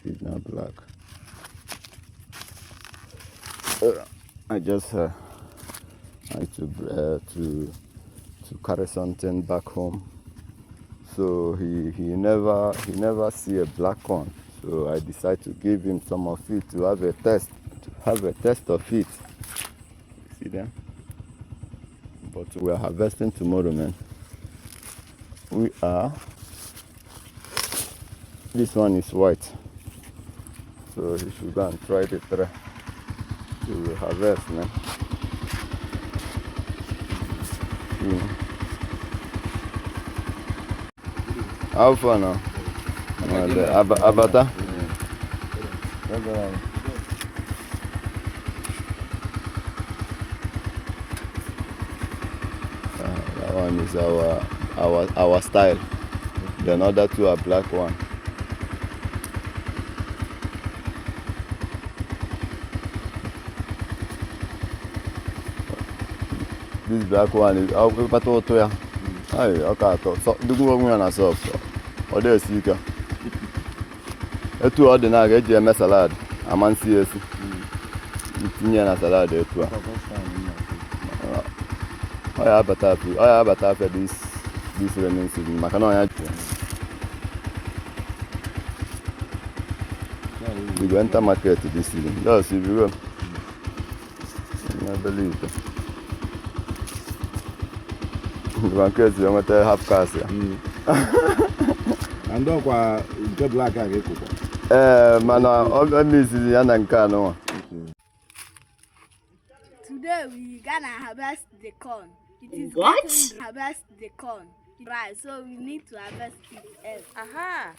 He's not black. I just had to carry something back home. So he never see a black one. So I decided to give him some of it to have a test of it. See them? But we are harvesting tomorrow, man. We are. This one is white. So you should go and try the try to harvest, man. How far now? Abata? That one is our style. The other two are black one. This black one is okay. So the good one is soft. Or there is weaker. The two are the nugget, GMS salad. I'm on CS. It's near a salad. I have a tap for this remaining season. Macanoa. We go enter market this season. Yes, if you go. I believe it. The market is going to half cast. And don't get black again. Man, I'm missing Yanaka. Today we gonna harvest the corn. It is What? Harvest the corn. Right, so we need to harvest it. Aha.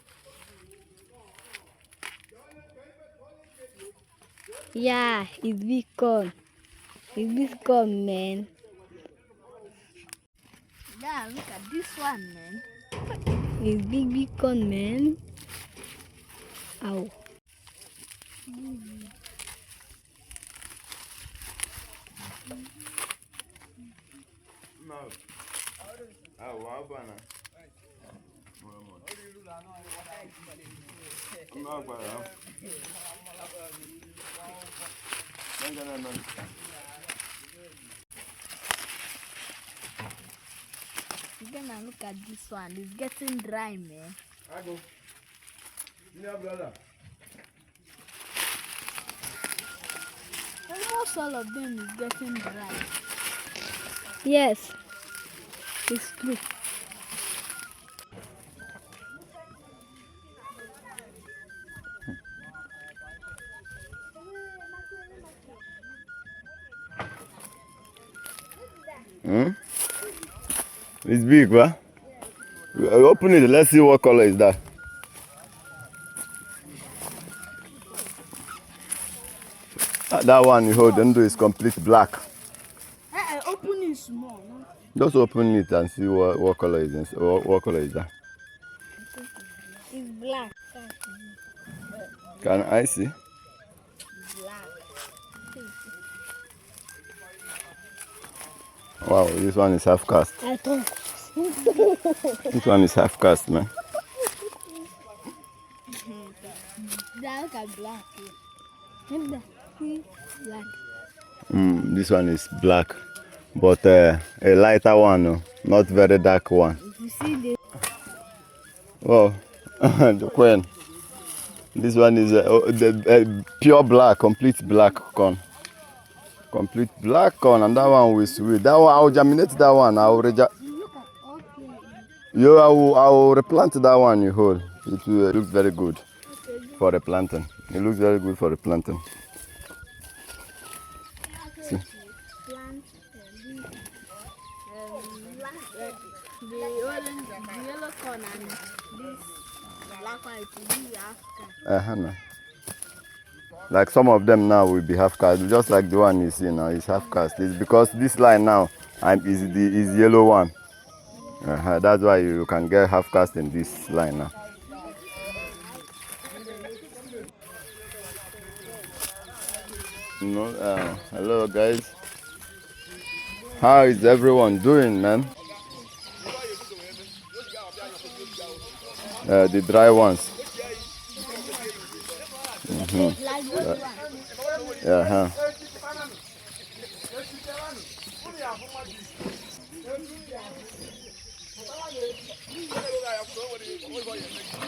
Yeah, it's big corn. It's big corn, man. Yeah, look at this one, man. It's big corn, man. Ow. No. Oh, wow, banana. You're gonna look at this one. It's getting dry, man. I go. Yeah, brother. Almost all of them is getting dry. Yes, it's true. It's big, right? Open it. Let's see what color is that. That one you hold under is complete black. Open it small. Just open it and see what color is this. What color is that? It's black. Can I see? Black. Wow, this one is half cast. I thought. This one is half cast, man. Look at black. Black. This one is black, but a lighter one, no? Not very dark one. You see this? Oh, the queen. This one is pure black, complete black corn. Complete black corn, and that one will sweet. That one, I will germinate that one. I will I will replant that one you hold. It will look very good for replanting. It looks very good for replanting. See? The orange, the yellow corn and this black one to be after. No. Like some of them now will be half cast, just like the one you see now is half cast. It's because this line now is the yellow one. That's why you can get half cast in this line now. Hello guys. How is everyone doing, man? The dry ones. Yeah.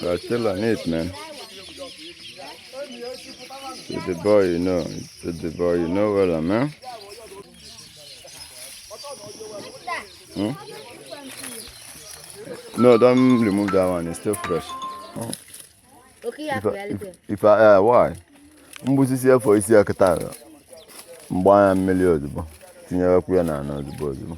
You're still on it, man. To the boy, you know. To the boy, you know well, man. No, don't remove that one. It's still fresh. Okay, If I why? Mbusisi ya for isi akata. Mbaya mmeli ozugbo. Tinyere kwa na ozugbo.